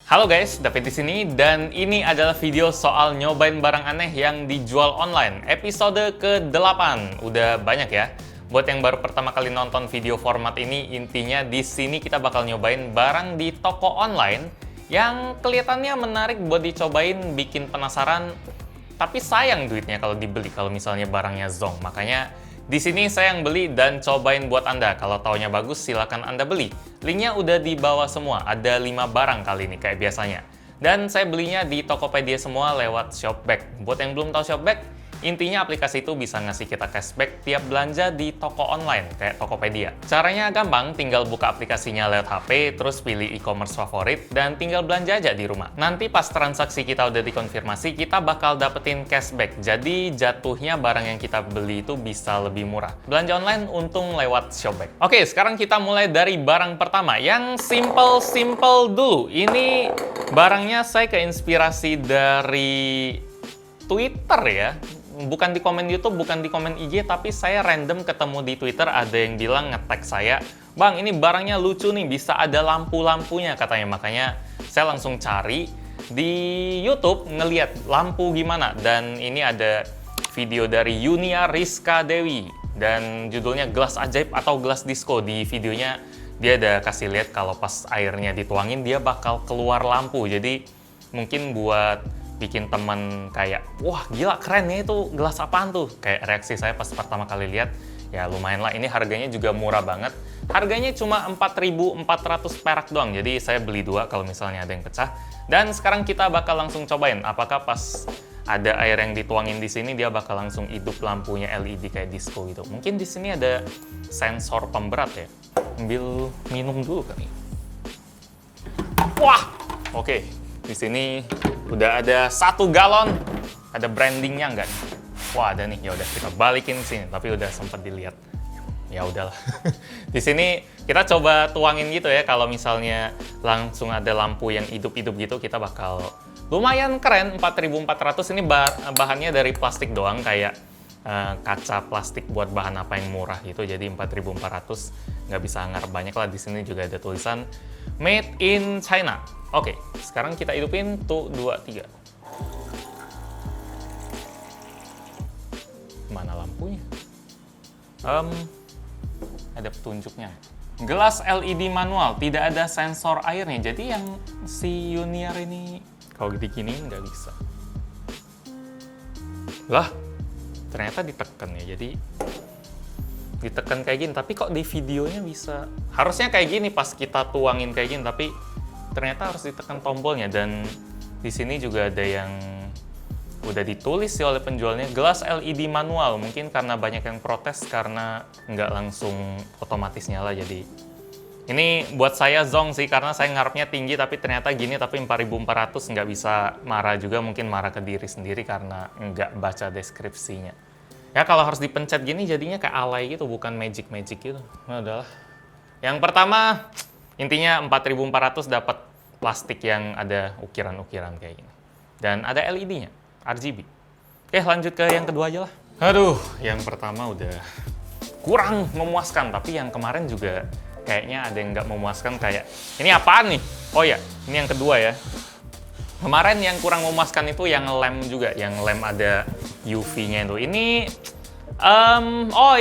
Halo guys, David di sini dan ini adalah video soal nyobain barang aneh yang dijual online. Episode ke-8. Udah banyak ya. Buat yang baru pertama kali nonton video format ini, intinya di sini kita bakal nyobain barang di toko online yang kelihatannya menarik buat dicobain, bikin penasaran, tapi sayang duitnya kalau dibeli kalau misalnya barangnya zonk. Makanya di sini saya yang beli dan cobain buat Anda. Kalau taunya bagus, silakan Anda beli. Linknya udah di bawah semua. Ada 5 barang kali ini kayak biasanya. Dan saya belinya di Tokopedia semua lewat Shopback. Buat yang belum tahu Shopback, intinya aplikasi itu bisa ngasih kita cashback tiap belanja di toko online kayak Tokopedia. Caranya gampang, tinggal buka aplikasinya lewat HP, terus pilih e-commerce favorit, dan tinggal belanja aja di rumah. Nanti pas transaksi kita udah dikonfirmasi, kita bakal dapetin cashback. Jadi jatuhnya barang yang kita beli itu bisa lebih murah. Belanja online untung lewat Shopback. Oke, sekarang kita mulai dari barang pertama, yang simple-simple dulu. Ini barangnya saya keinspirasi dari Twitter ya. Bukan di komen YouTube, bukan di komen IG, tapi saya random ketemu di Twitter, ada yang bilang nge-tag saya, "Bang, ini barangnya lucu nih, bisa ada lampu-lampunya," katanya. Makanya saya langsung cari di YouTube, ngeliat lampu gimana. Dan ini ada video dari Yunia Rizka Dewi, dan judulnya Gelas Ajaib atau Gelas Disco. Di videonya dia ada kasih lihat kalau pas airnya dituangin, dia bakal keluar lampu. Jadi mungkin buat bikin temen kayak, wah gila keren ya itu gelas apaan tuh? Kayak reaksi saya pas pertama kali lihat, ya lumayan lah. Ini harganya juga murah banget. Harganya cuma 4.400 perak doang. Jadi saya beli 2 kalau misalnya ada yang pecah. Dan sekarang kita bakal langsung cobain apakah pas ada air yang dituangin di sini dia bakal langsung hidup lampunya LED kayak disco gitu. Mungkin di sini ada sensor pemberat ya. Ambil minum dulu kali. Wah, oke. Di sini udah ada 1 galon, ada brandingnya nggak nih? Wah ada nih, ya udah kita balikin sini. Tapi udah sempat dilihat, ya udahlah. Di sini kita coba tuangin gitu ya. Kalau misalnya langsung ada lampu yang hidup-hidup gitu, kita bakal lumayan keren. 4.400 ini bahannya dari plastik doang, kayak kaca plastik buat bahan apa yang murah gitu. Jadi 4.400 nggak bisa ngarep banyak lah. Di sini juga ada tulisan Made in China. Oke, sekarang kita hidupin tuh 2, 3. Mana lampunya? Ada petunjuknya. Gelas LED manual, tidak ada sensor airnya. Jadi yang si Yuniar ini kalau diginiin nggak bisa. Lah, ternyata ditekan ya. Jadi ditekan kayak gini. Tapi kok di videonya bisa? Harusnya kayak gini pas kita tuangin kayak gini. Tapi ternyata harus ditekan tombolnya. Dan di sini juga ada yang udah ditulis sih oleh penjualnya, gelas LED manual. Mungkin karena banyak yang protes karena nggak langsung otomatis nyala. Jadi ini buat saya zonk sih, karena saya ngarepnya tinggi tapi ternyata gini. Tapi 4.400 nggak bisa marah juga, mungkin marah ke diri sendiri karena nggak baca deskripsinya. Ya kalau harus dipencet gini jadinya kayak alay gitu, bukan magic gitu. Nah udahlah. Yang pertama, intinya 4.400 dapat plastik yang ada ukiran-ukiran kayak gini. Dan ada LED-nya, RGB. Oke, lanjut ke yang kedua aja lah. Aduh, yang pertama udah kurang memuaskan. Tapi yang kemarin juga kayaknya ada yang nggak memuaskan. Kayak, ini apaan nih? Oh ya, ini yang kedua ya. Kemarin yang kurang memuaskan itu yang lem juga. Yang lem ada UV-nya itu. Ini,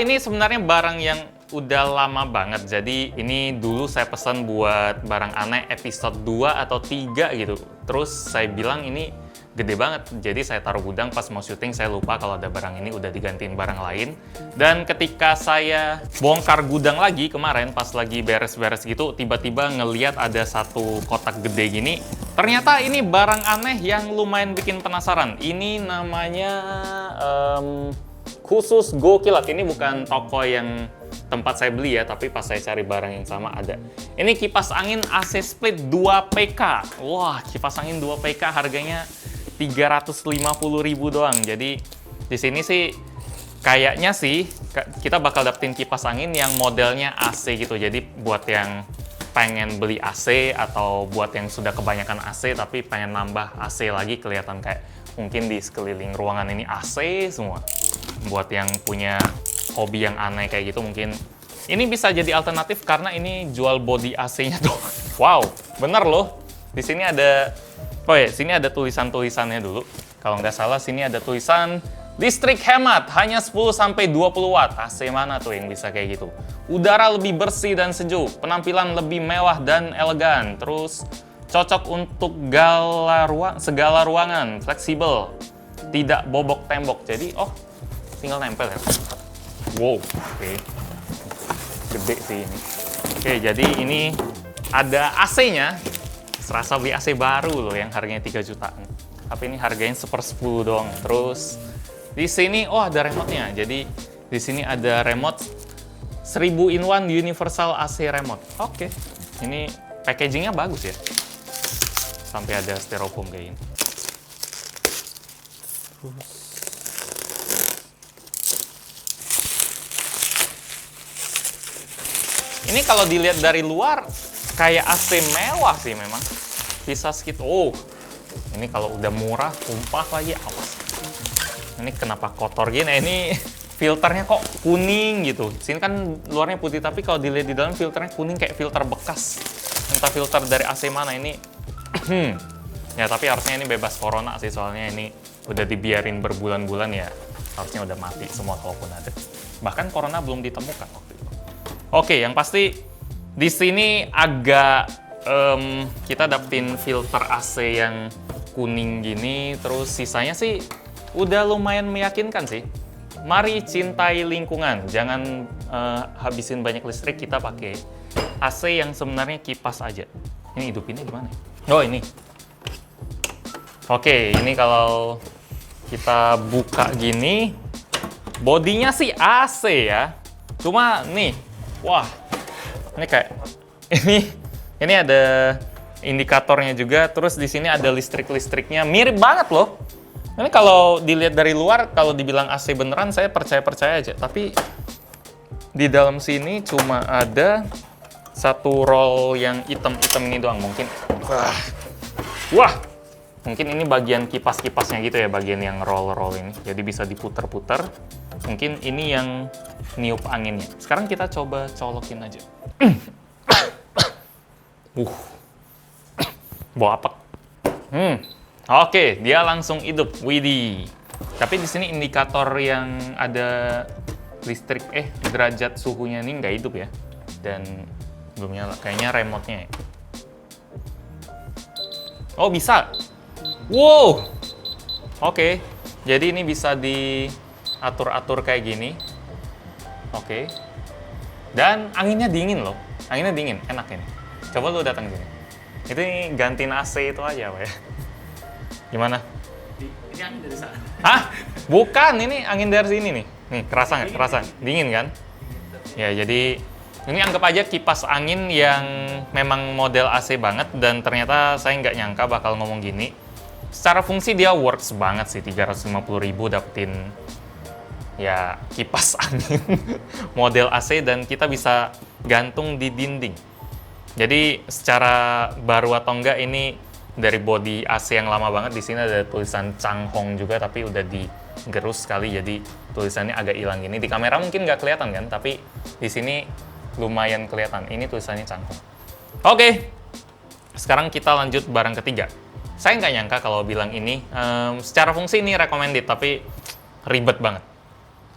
ini sebenarnya barang yang udah lama banget. Jadi ini dulu saya pesan buat barang aneh episode 2 atau 3 gitu. Terus saya bilang ini gede banget. Jadi saya taruh gudang, pas mau syuting saya lupa kalau ada barang ini, udah digantiin barang lain. Dan ketika saya bongkar gudang lagi kemarin pas lagi beres-beres gitu, tiba-tiba ngeliat ada 1 kotak gede gini. Ternyata ini barang aneh yang lumayan bikin penasaran. Ini namanya Khusus Go-Kilat. Ini bukan toko yang tempat saya beli ya, tapi pas saya cari barang yang sama ada. Ini kipas angin AC Split 2 PK. Wah, kipas angin 2 PK harganya 350.000 doang. Jadi di sini sih kayaknya sih kita bakal dapetin kipas angin yang modelnya AC gitu. Jadi buat yang pengen beli AC atau buat yang sudah kebanyakan AC tapi pengen nambah AC lagi, kelihatan kayak mungkin di sekeliling ruangan ini AC semua. Buat yang punya hobi yang aneh kayak gitu mungkin ini bisa jadi alternatif karena ini jual body AC-nya tuh. Wow, bener loh. Di sini ada, oh ya, sini ada tulisan-tulisannya dulu. Kalau nggak salah, sini ada tulisan listrik hemat, hanya 10-20 watt. AC mana tuh yang bisa kayak gitu? Udara lebih bersih dan sejuk, penampilan lebih mewah dan elegan. Terus cocok untuk segala ruangan, fleksibel, tidak bobok tembok. Jadi, oh, tinggal nempel ya. Wow, oke. Gede sih ini. Oke, jadi ini ada AC-nya. Serasa beli AC baru loh yang harganya 3 jutaan. Tapi ini harganya 1/10 doang. Terus di sini, oh ada remote-nya. Jadi di sini ada remote 1000 in 1 universal AC remote. Oke, ini packagingnya bagus ya. Sampai ada styrofoam kayak gini. Ini kalau dilihat dari luar kayak AC mewah sih memang. Bisa segitu. Oh, ini kalau udah murah, tumpah lagi, awas. Ini kenapa kotor gini? Ini filternya kok kuning gitu. Sini kan luarnya putih, tapi kalau dilihat di dalam filternya kuning kayak filter bekas. Entah filter dari AC mana ini. Ya, tapi harusnya ini bebas corona sih, soalnya ini udah dibiarin berbulan-bulan ya. Harusnya udah mati semua kalaupun ada. Bahkan corona belum ditemukan waktu itu. Oke, yang pasti di sini agak kita dapetin filter AC yang kuning gini, terus sisanya sih udah lumayan meyakinkan sih. Mari cintai lingkungan, jangan habisin banyak listrik, kita pakai AC yang sebenarnya kipas aja. Ini hidupinnya gimana? Oh ini. Oke, ini kalau kita buka gini, bodinya sih AC ya. Cuma nih, wah, ini kayak ini ada indikatornya juga. Terus di sini ada listrik-listriknya, mirip banget loh. Ini kalau dilihat dari luar, kalau dibilang AC beneran, saya percaya-percaya aja. Tapi di dalam sini cuma ada satu roll yang hitam-hitam ini doang. Mungkin, wah, mungkin ini bagian kipas-kipasnya gitu ya, bagian yang roll-roll ini. Jadi bisa diputer-puter. Mungkin ini yang niup anginnya. Sekarang kita coba colokin aja. Bau apa? Oke, dia langsung hidup. Widih. Tapi di sini indikator yang ada listrik, derajat suhunya ini nggak hidup ya. Dan belum nyala. Kayaknya remote-nya ya. Oh, bisa. Wow. Oke. Jadi ini bisa diatur-atur kayak gini. Oke. Dan anginnya dingin loh. Anginnya dingin, enak ini. Coba lu datang sini. Itu gantiin AC itu aja, Pak ya. Gimana? Ini angin dari sana. Hah? Bukan, ini angin dari sini nih. Nih, kerasa nggak? Kerasa. Dingin kan? Ya, jadi ini anggap aja kipas angin yang memang model AC banget, dan ternyata saya nggak nyangka bakal ngomong gini. Secara fungsi dia works banget sih, 350.000 dapetin ya kipas angin model AC, dan kita bisa gantung di dinding. Jadi secara baru atau enggak, ini dari body AC yang lama banget. Di sini ada tulisan Changhong juga, tapi udah digerus sekali, jadi tulisannya agak hilang gini. Di kamera mungkin nggak kelihatan kan, tapi di sini lumayan kelihatan. Ini tulisannya Changhong. Oke, sekarang kita lanjut barang ketiga. Saya nggak nyangka kalau bilang ini, secara fungsi ini recommended, tapi ribet banget.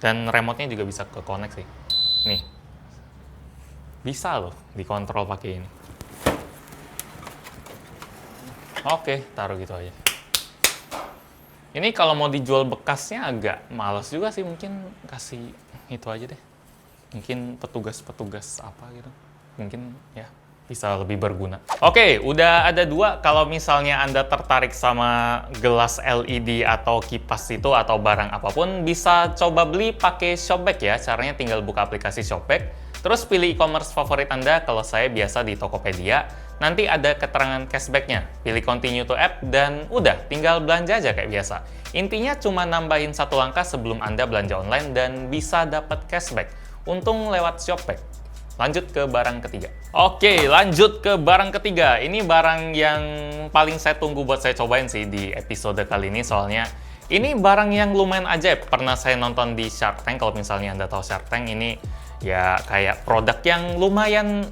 Dan remote-nya juga bisa ke connect sih. Nih, bisa loh dikontrol pakai ini. Oke, taruh gitu aja. Ini kalau mau dijual bekasnya agak males juga sih, mungkin kasih itu aja deh. Mungkin petugas-petugas apa gitu. Mungkin ya bisa lebih berguna. Oke, udah ada dua. Kalau misalnya Anda tertarik sama gelas LED atau kipas itu atau barang apapun, bisa coba beli pakai Shopback ya. Caranya tinggal buka aplikasi Shopback, terus pilih e-commerce favorit Anda. Kalau saya biasa di Tokopedia, nanti ada keterangan cashback-nya. Pilih continue to app, dan udah, tinggal belanja aja kayak biasa. Intinya cuma nambahin satu langkah sebelum Anda belanja online dan bisa dapat cashback. Untung lewat Shopback. Lanjut ke barang ketiga. Oke, lanjut ke barang ketiga. Ini barang yang paling saya tunggu buat saya cobain sih di episode kali ini, soalnya ini barang yang lumayan ajaib. Pernah saya nonton di Shark Tank. Kalau misalnya Anda tahu Shark Tank, ini ya kayak produk yang lumayan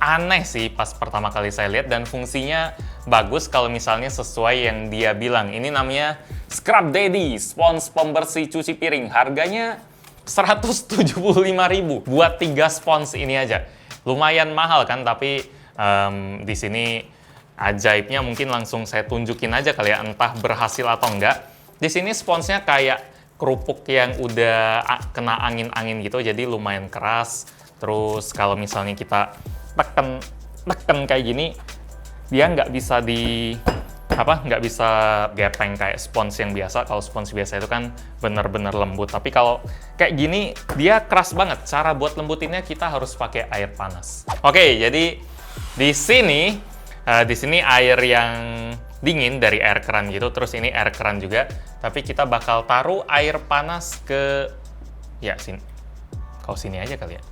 aneh sih pas pertama kali saya lihat, dan fungsinya bagus kalau misalnya sesuai yang dia bilang. Ini namanya Scrub Daddy, spons pembersih cuci piring. Harganya 175.000 buat 3 spons ini aja. Lumayan mahal kan, tapi di sini ajaibnya mungkin langsung saya tunjukin aja kali ya, entah berhasil atau enggak. Di sini sponsnya kayak kerupuk yang udah kena angin-angin gitu, jadi lumayan keras. Terus kalau misalnya kita tekan kayak gini, dia nggak bisa nggak bisa gepeng kayak spons yang biasa. Kalau spons biasa itu kan bener-bener lembut, tapi kalau kayak gini dia keras banget. Cara buat lembutinnya kita harus pakai air panas. Oke, jadi di sini air yang dingin dari air keran gitu, terus ini air keran juga, tapi kita bakal taruh air panas ke sini. Kalau sini aja kali ya,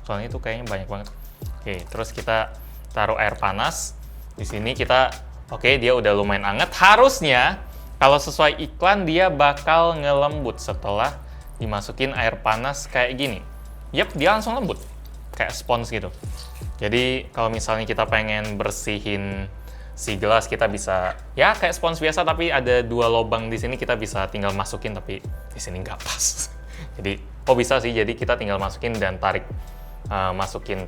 soalnya itu kayaknya banyak banget. Oke, terus kita taruh air panas di sini. Dia udah lumayan anget. Harusnya kalau sesuai iklan dia bakal ngelembut setelah dimasukin air panas kayak gini. Yap, dia langsung lembut kayak spons gitu. Jadi kalau misalnya kita pengen bersihin si gelas, kita bisa kayak spons biasa, tapi ada 2 lubang di sini, kita bisa tinggal masukin, tapi di sini nggak pas. Jadi bisa sih, jadi kita tinggal masukin dan tarik,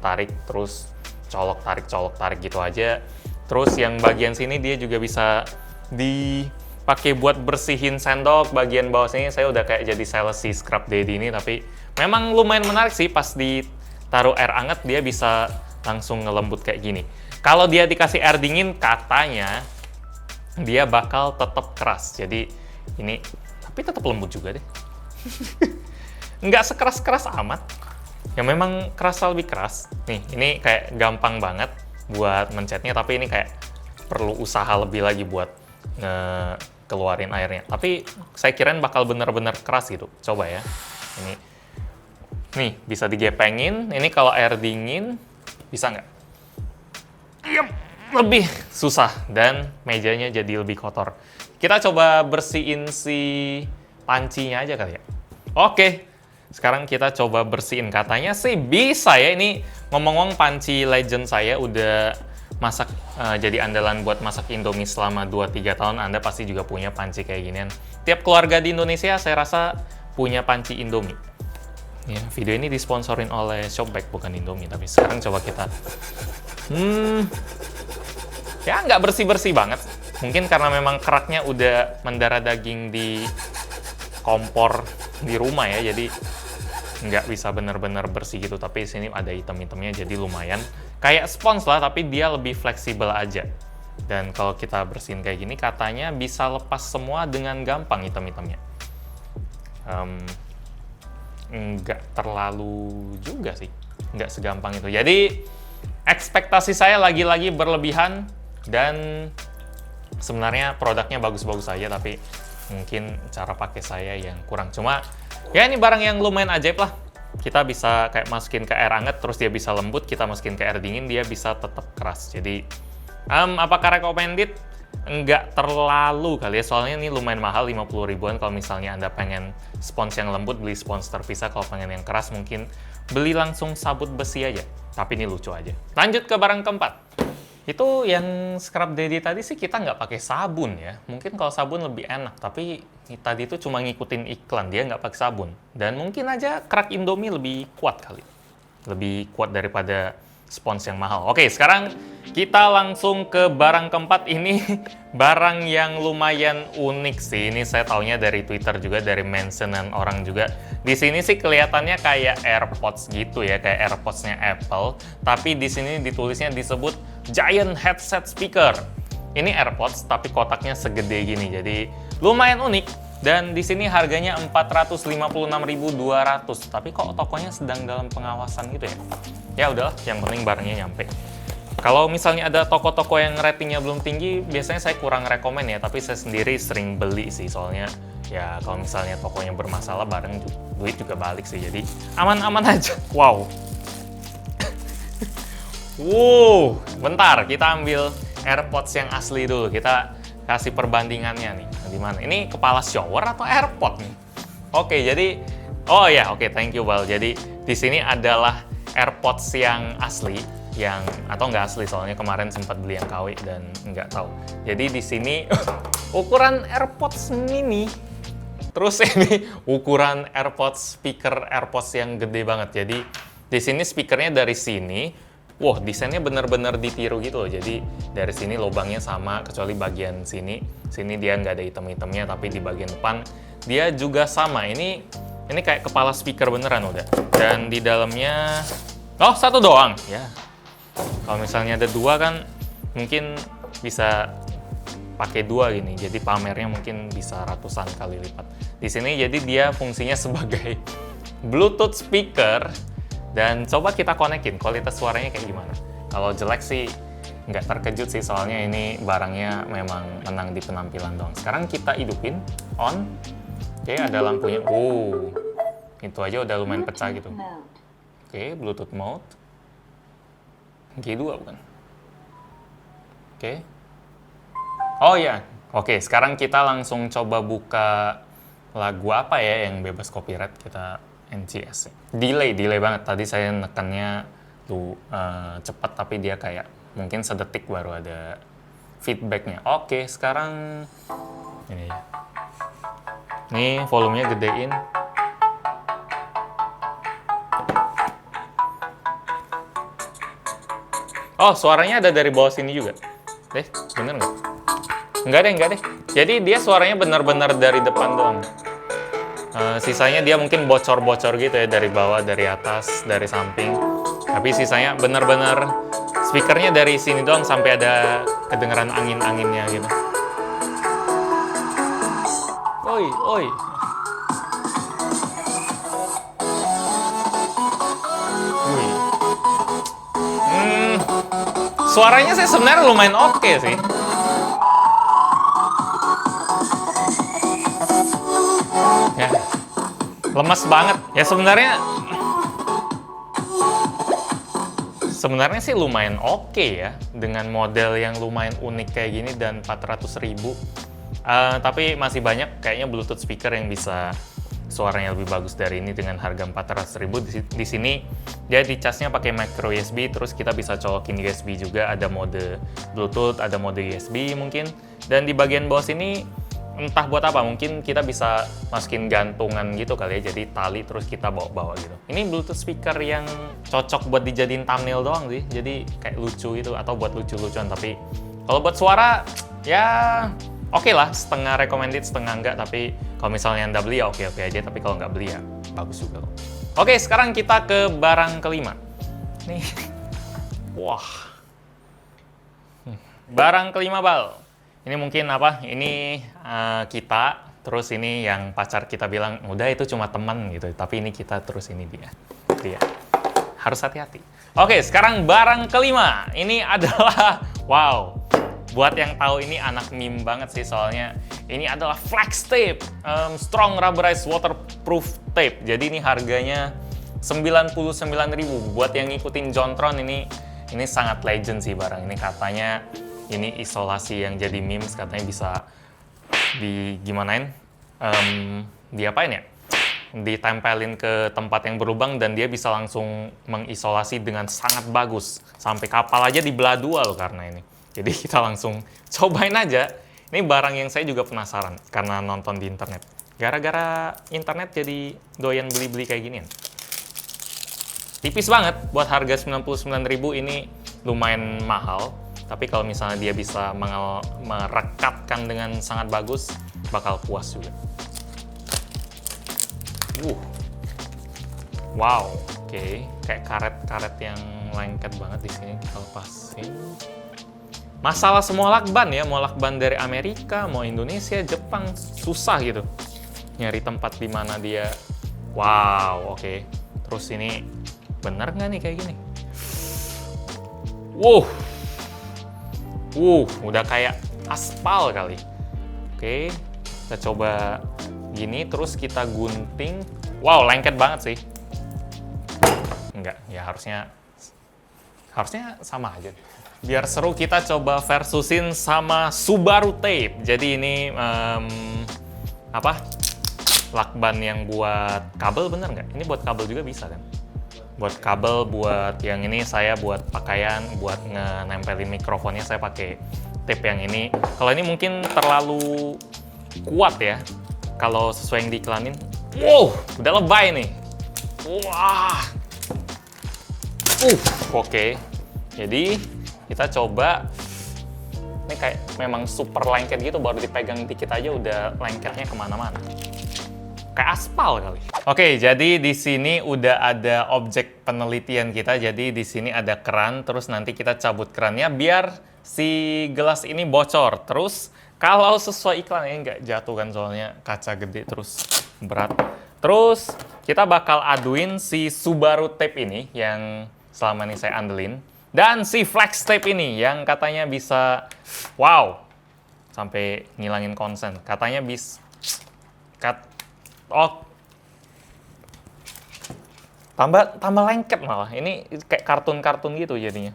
tarik, terus colok tarik gitu aja. Terus yang bagian sini dia juga bisa dipakai buat bersihin sendok. Bagian bawah sini saya udah kayak jadi sales si Scrub Daddy ini, tapi memang lumayan menarik sih. Pas ditaruh air hangat dia bisa langsung ngelembut kayak gini. Kalau dia dikasih air dingin, katanya dia bakal tetap keras. Jadi ini, tapi tetap lembut juga deh. Nggak sekeras-keras amat. Ya memang kerasa lebih keras. Nih, ini kayak gampang banget buat mencetnya, tapi ini kayak perlu usaha lebih lagi buat keluarin airnya. Tapi saya kirain bakal bener-bener keras gitu. Coba ya. Ini. Nih, bisa digepengin. Ini kalau air dingin, bisa nggak? Yap, lebih susah dan mejanya jadi lebih kotor. Kita coba bersihin si pancinya aja kali ya. Oke, sekarang kita coba bersihin. Katanya sih bisa ya. Ini ngomong-ngomong, panci legend saya udah masak, jadi andalan buat masak Indomie selama 2-3 tahun. Anda pasti juga punya panci kayak ginian. Tiap keluarga di Indonesia saya rasa punya panci Indomie. Ya, video ini disponsorin oleh Shopback, bukan Indomie. Tapi sekarang coba kita ya nggak bersih-bersih banget. Mungkin karena memang keraknya udah mendarah daging di kompor di rumah ya, jadi nggak bisa bener-bener bersih gitu. Tapi di sini ada item-itemnya, jadi lumayan kayak spons lah, tapi dia lebih fleksibel aja. Dan kalau kita bersihin kayak gini, katanya bisa lepas semua dengan gampang item-itemnya. Nggak terlalu juga sih, nggak segampang itu. Jadi ekspektasi saya lagi-lagi berlebihan, dan sebenarnya produknya bagus-bagus aja, tapi mungkin cara pakai saya yang kurang. Cuma ya ini barang yang lumayan ajaib lah. Kita bisa kayak masukin ke air hangat, terus dia bisa lembut. Kita masukin ke air dingin, dia bisa tetap keras. Jadi apakah recommended? Nggak terlalu kali ya, soalnya ini lumayan mahal, 50 ribuan. Kalau misalnya Anda pengen spons yang lembut, beli spons terpisah. Kalau pengen yang keras, mungkin beli langsung sabut besi aja. Tapi ini lucu aja. Lanjut ke barang keempat. Itu yang Scrub Daddy tadi sih kita nggak pakai sabun ya. Mungkin kalau sabun lebih enak, tapi tadi itu cuma ngikutin iklan, dia nggak pakai sabun. Dan mungkin aja kerak Indomie lebih kuat kali. Lebih kuat daripada spons yang mahal. Oke, sekarang kita langsung ke barang keempat. Ini barang yang lumayan unik sih. Ini saya taunya dari Twitter juga, dari mentionan orang juga. Di sini sih kelihatannya kayak AirPods gitu ya, kayak AirPods-nya Apple. Tapi di sini ditulisnya disebut Giant Headset Speaker. Ini AirPods tapi kotaknya segede gini. Jadi lumayan unik. Dan di sini harganya 456.200. Tapi kok tokonya sedang dalam pengawasan gitu ya? Ya udahlah, yang penting barangnya nyampe. Kalau misalnya ada toko-toko yang ratingnya belum tinggi, biasanya saya kurang rekomen ya. Tapi saya sendiri sering beli sih, soalnya ya kalau misalnya tokonya bermasalah, bareng duit juga balik sih. Jadi aman-aman aja. Wow. Wow, bentar, kita ambil AirPods yang asli dulu. Kita kasih perbandingannya nih. Di mana? Ini kepala shower atau AirPod nih? Oke, jadi thank you Bal. Jadi di sini adalah AirPods yang asli. yang atau nggak asli, soalnya kemarin sempat beli yang KW dan nggak tahu. Jadi di sini ukuran AirPods mini, terus ini ukuran AirPods, speaker AirPods yang gede banget. Jadi di sini speakernya dari sini, wah desainnya bener-bener ditiru gitu loh. Jadi dari sini lubangnya sama, kecuali bagian sini dia nggak ada item-itemnya, tapi di bagian depan dia juga sama. Ini kayak kepala speaker beneran udah. Dan di dalamnya, oh satu doang ya. Kalau misalnya ada dua kan mungkin bisa pakai dua gini. Jadi pamernya mungkin bisa ratusan kali lipat. Di sini jadi dia fungsinya sebagai Bluetooth speaker. Dan coba kita konekin kualitas suaranya kayak gimana. Kalau jelek sih nggak terkejut sih, soalnya ini barangnya memang menang di penampilan doang. Sekarang kita hidupin, on. Oke, ada lampunya. Itu aja udah lumayan pecah gitu. Oke, Bluetooth mode. G2 bukan? Oke. Oh ya, oke. Sekarang kita langsung coba buka lagu apa ya yang bebas copyright. Kita NCS. Delay banget. Tadi saya nekannya tuh cepat, tapi dia kayak mungkin sedetik baru ada feedbacknya. Oke, sekarang ini ya. Nih volumenya gedein. Oh, suaranya ada dari bawah sini juga. Bener nggak? Enggak deh. Jadi dia suaranya benar-benar dari depan doang. Sisanya dia mungkin bocor-bocor gitu ya, dari bawah, dari atas, dari samping. Tapi sisanya benar-benar speakernya dari sini doang sampai ada kedengeran angin-anginnya gitu. Oi. Wih. Suaranya sih sebenarnya lumayan oke sih. Ya, lemas banget. Ya sebenarnya sih lumayan oke ya, dengan model yang lumayan unik kayak gini dan 400.000. Tapi masih banyak kayaknya Bluetooth speaker yang bisa suaranya lebih bagus dari ini dengan harga 400.000. Di sini dia dicasnya pakai micro USB, terus kita bisa colokin USB juga, ada mode Bluetooth, ada mode USB mungkin. Dan di bagian bawah sini entah buat apa, mungkin kita bisa masukin gantungan gitu kali ya, jadi tali terus kita bawa-bawa gitu. Ini Bluetooth speaker yang cocok buat dijadiin thumbnail doang sih, jadi kayak lucu gitu, atau buat lucu-lucuan. Tapi kalau buat suara, ya oke lah, setengah recommended, setengah enggak. Tapi kalau misalnya Anda beli ya oke-oke aja, tapi kalau nggak beli ya bagus juga loh. Oke, sekarang kita ke barang kelima. Nih, wah. Barang kelima, Bal. Ini mungkin apa? Ini kita, terus ini yang pacar kita bilang, udah itu cuma teman gitu. Tapi ini kita, terus ini dia. Harus hati-hati. Oke, sekarang barang kelima. Ini adalah, wow. Buat yang tahu ini anak meme banget sih, soalnya ini adalah flex tape, strong rubberized waterproof tape. Jadi ini harganya 99.000. Buat yang ngikutin Jontron ini sangat legend sih barang ini. Katanya ini isolasi yang jadi memes, katanya bisa digimanain, diapain ya? Ditempelin ke tempat yang berlubang dan dia bisa langsung mengisolasi dengan sangat bagus. Sampai kapal aja dibelah dua loh karena ini. Jadi kita langsung cobain aja. Ini barang yang saya juga penasaran karena nonton di internet. Gara-gara internet jadi doyan beli-beli kayak ginian. Tipis banget, buat harga 99.000 ini lumayan mahal. Tapi kalau misalnya dia bisa merekatkan dengan sangat bagus, bakal puas juga. Wow, oke. Kayak karet-karet yang lengket banget di sini, kita lepasin. Masalah semua lakban ya, mau lakban dari Amerika, mau Indonesia, Jepang, susah gitu. Nyari tempat di mana dia. Wow, oke. Terus ini bener nggak nih kayak gini? Udah kayak aspal kali. Oke, kita coba gini, terus kita gunting. Wow, lengket banget sih. Enggak, ya harusnya sama aja. Biar seru, kita coba versusin sama Subaru Tape. Jadi ini lakban yang buat kabel, bener nggak? Ini buat kabel juga bisa kan? Buat kabel, buat yang ini saya buat pakaian, buat nempelin mikrofonnya saya pakai tape yang ini. Kalau ini mungkin terlalu kuat ya, kalau sesuai yang diiklanin. Wow, udah lebay nih. Wah. Oke. Jadi kita coba. Ini kayak memang super lengket gitu, baru dipegang dikit aja udah lengketnya kemana-mana. Kayak aspal kali. Oke, jadi di sini udah ada objek penelitian kita. Jadi di sini ada keran, terus nanti kita cabut kerannya biar si gelas ini bocor. Terus kalau sesuai iklannya nggak jatuh kan, soalnya kaca gede terus berat. Terus kita bakal aduin si Subaru tape ini yang selama ini saya andelin. Dan si flex tape ini yang katanya bisa, wow, sampai ngilangin konsen. Katanya bisa, tambah lengket malah. Ini kayak kartun-kartun gitu jadinya.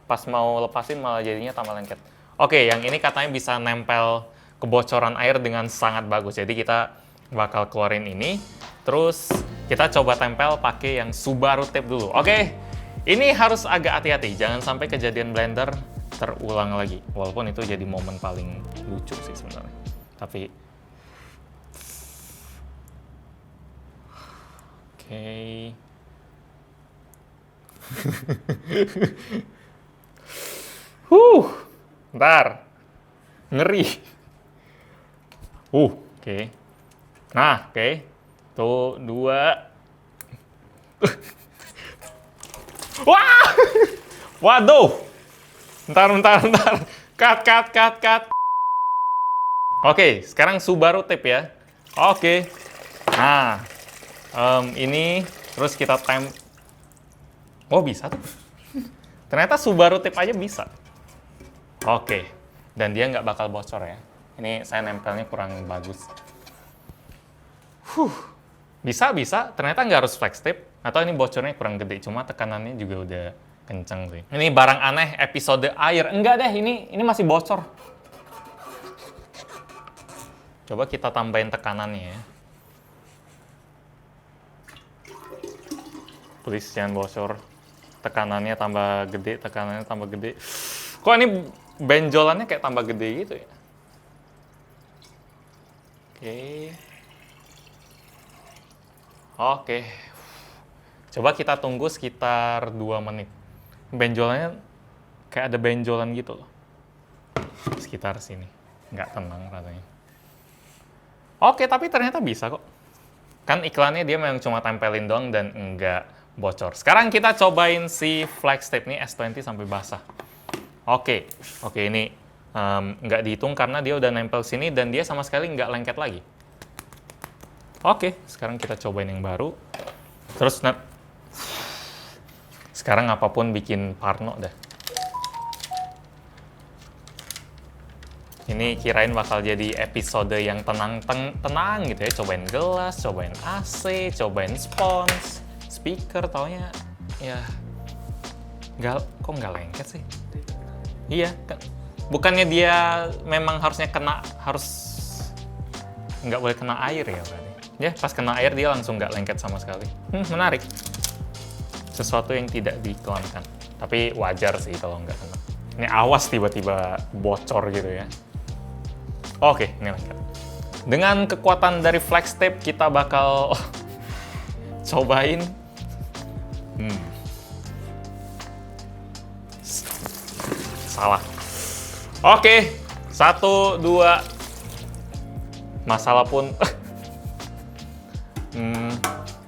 Pas mau lepasin malah jadinya tambah lengket. Oke, yang ini katanya bisa nempel kebocoran air dengan sangat bagus. Jadi kita bakal keluarin ini. Terus kita coba tempel pakai yang Subaru tape dulu. Oke, ini harus agak hati-hati. Jangan sampai kejadian blender terulang lagi. Walaupun itu jadi momen paling lucu sih sebenarnya. Tapi oke. Bentar. Ngeri. Oke. Nah, oke. Tuh, 2. Wah! Waduh! Bentar. Cut. Oke, sekarang Subaru tape ya. Oke. Nah, ini terus kita oh, bisa tuh. Ternyata Subaru tape aja bisa. Oke. Dan dia nggak bakal bocor ya. Ini saya nempelnya kurang bagus. Bisa. Ternyata nggak harus flex tape. Atau ini bocornya kurang gede. Cuma tekanannya juga udah kenceng sih. Ini barang aneh episode air. Enggak deh, ini masih bocor. Coba kita tambahin tekanannya ya. Please jangan bocor. Tekanannya tambah gede. Kok ini benjolannya kayak tambah gede gitu ya? Oke. Coba kita tunggu sekitar 2 menit. Benjolannya kayak ada benjolan gitu loh. Sekitar sini. Nggak tenang rasanya. Oke, tapi ternyata bisa kok. Kan iklannya dia memang cuma tempelin doang dan nggak bocor. Sekarang kita cobain si flex tape nih S20 sampai basah. Oke, ini nggak dihitung karena dia udah nempel sini dan dia sama sekali nggak lengket lagi. Oke, sekarang kita cobain yang baru. Terus sekarang apapun bikin parno dah. Ini kirain bakal jadi episode yang tenang gitu ya. Cobain gelas, cobain AC, cobain spons, speaker, taunya ya kok nggak lengket sih? Iya, bukannya dia memang harusnya nggak boleh kena air ya berarti. Ya, pas kena air dia langsung nggak lengket sama sekali. Menarik. Sesuatu yang tidak diiklankan. Tapi wajar sih kalau nggak kena. Ini awas tiba-tiba bocor gitu ya. Oke, ini lengket. Dengan kekuatan dari flex tape, kita bakal cobain. Salah. Oke, 1, 2.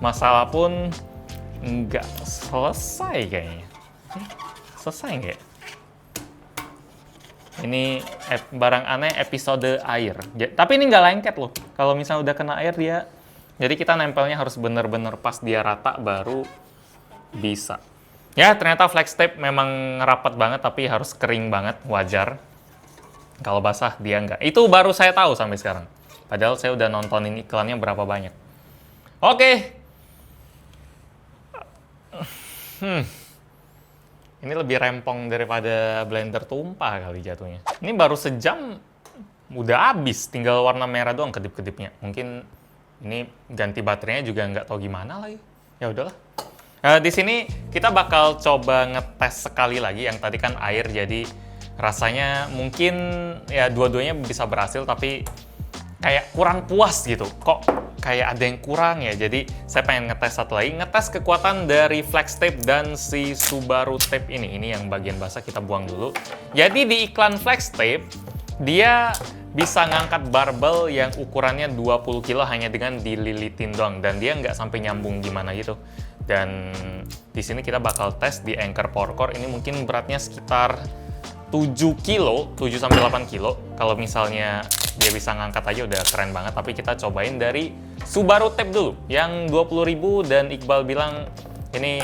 Masalah pun nggak selesai kayaknya. Selesai nggak? Ini barang aneh episode air. Tapi ini nggak lengket loh. Kalau misalnya udah kena air dia, jadi kita nempelnya harus bener-bener pas dia rata baru bisa. Ya ternyata flex tape memang rapat banget tapi harus kering banget, wajar. Kalau basah dia nggak. Itu baru saya tahu sampai sekarang. Padahal saya udah nontonin iklannya berapa banyak. Oke. Ini lebih rempong daripada blender tumpah kali jatuhnya. Ini baru sejam udah habis, tinggal warna merah doang kedip-kedipnya. Mungkin ini ganti baterainya juga nggak tahu gimana lagi. Ya udahlah. Di sini kita bakal coba ngetes sekali lagi, yang tadi kan air, jadi rasanya mungkin ya dua-duanya bisa berhasil, tapi kayak kurang puas gitu. Kok kayak ada yang kurang ya, jadi saya pengen ngetes satu lagi, ngetes kekuatan dari flex tape dan si Subaru tape ini. Ini yang bagian basah kita buang dulu. Jadi di iklan flex tape, dia bisa ngangkat barbel yang ukurannya 20 kilo hanya dengan dililitin doang, dan dia nggak sampai nyambung gimana gitu. Dan di sini kita bakal tes di Anchor Power Core, ini mungkin beratnya sekitar 7 kilo, 7 sampai 8 kilo. Kalau misalnya dia bisa ngangkat aja udah keren banget, tapi kita cobain dari Subaru tape dulu yang 20.000, dan Iqbal bilang ini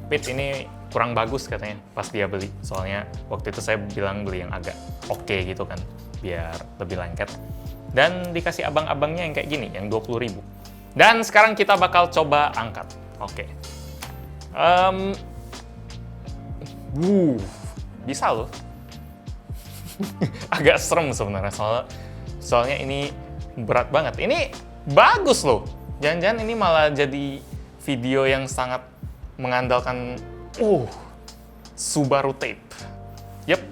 Pit ini kurang bagus katanya pas dia beli. Soalnya waktu itu saya bilang beli yang agak oke gitu kan, biar lebih lengket. Dan dikasih abang-abangnya yang kayak gini, yang 20.000. Dan sekarang kita bakal coba angkat. Oke. Bisa loh. Agak serem sebenarnya, soalnya ini berat banget. Ini bagus loh. Jangan-jangan ini malah jadi video yang sangat mengandalkan Subaru tape. Yep.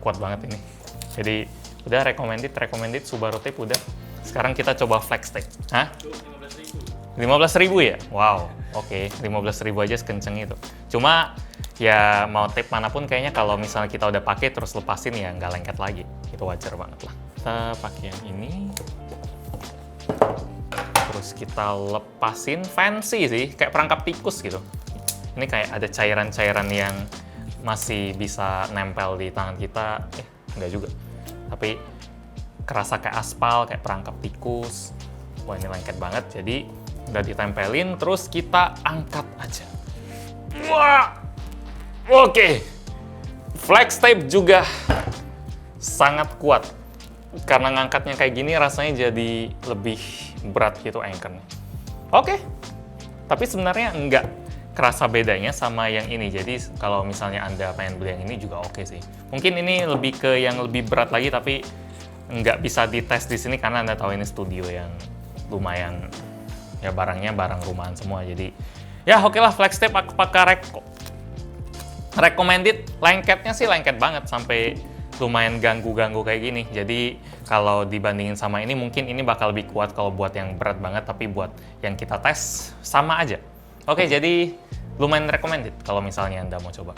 Kuat banget ini. Jadi udah recommended Subaru tape udah. Sekarang kita coba flex tape. Hah? 15.000 ya? Wow, oke. 15.000 aja sekenceng itu. Cuma ya mau tape manapun kayaknya kalau misalnya kita udah pakai terus lepasin ya nggak lengket lagi. Itu wajar banget lah. Kita pakai yang ini. Terus kita lepasin, fancy sih, kayak perangkap tikus gitu. Ini kayak ada cairan-cairan yang masih bisa nempel di tangan kita. Nggak juga. Tapi kerasa kayak aspal, kayak perangkap tikus. Wah, ini lengket banget. Jadi udah ditempelin, terus kita angkat aja. Wah, oke. Flex tape juga sangat kuat. Karena ngangkatnya kayak gini, rasanya jadi lebih berat gitu anchornya. Oke. Tapi sebenarnya nggak kerasa bedanya sama yang ini. Jadi kalau misalnya Anda pengen beli yang ini juga oke sih. Mungkin ini lebih ke yang lebih berat lagi, tapi nggak bisa dites di sini karena Anda tahu ini studio yang lumayan, ya barangnya barang rumahan semua. Jadi ya oke lah, flex tape aku pakai recommended. Lengketnya sih lengket banget sampai lumayan ganggu-ganggu kayak gini. Jadi kalau dibandingin sama ini mungkin ini bakal lebih kuat kalau buat yang berat banget, tapi buat yang kita tes sama aja. Oke, jadi lumayan recommended kalau misalnya Anda mau coba.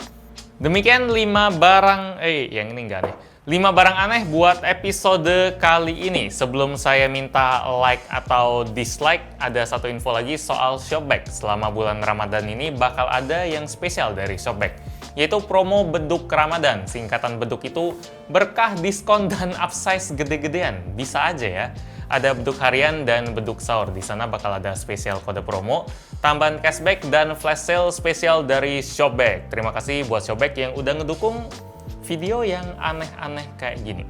Demikian 5 barang yang ini enggak deh. 5 barang aneh buat episode kali ini. Sebelum saya minta like atau dislike, ada satu info lagi soal Shopback. Selama bulan Ramadan ini bakal ada yang spesial dari Shopback, yaitu promo beduk Ramadan. Singkatan beduk itu berkah, diskon, dan upsize gede-gedean. Bisa aja ya. Ada beduk harian dan beduk sahur. Di sana bakal ada spesial kode promo, tambahan cashback, dan flash sale spesial dari Shopback. Terima kasih buat Shopback yang udah ngedukung video yang aneh-aneh kayak gini.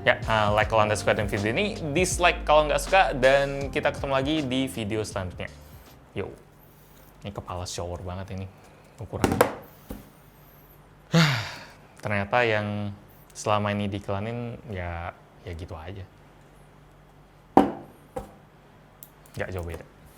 Ya, like kalau Anda suka dengan video ini, dislike kalau nggak suka, dan kita ketemu lagi di video selanjutnya. Yo, ini kepala shower banget ini ukurannya. Ternyata yang selama ini diiklanin ya gitu aja. Nggak jauh beda.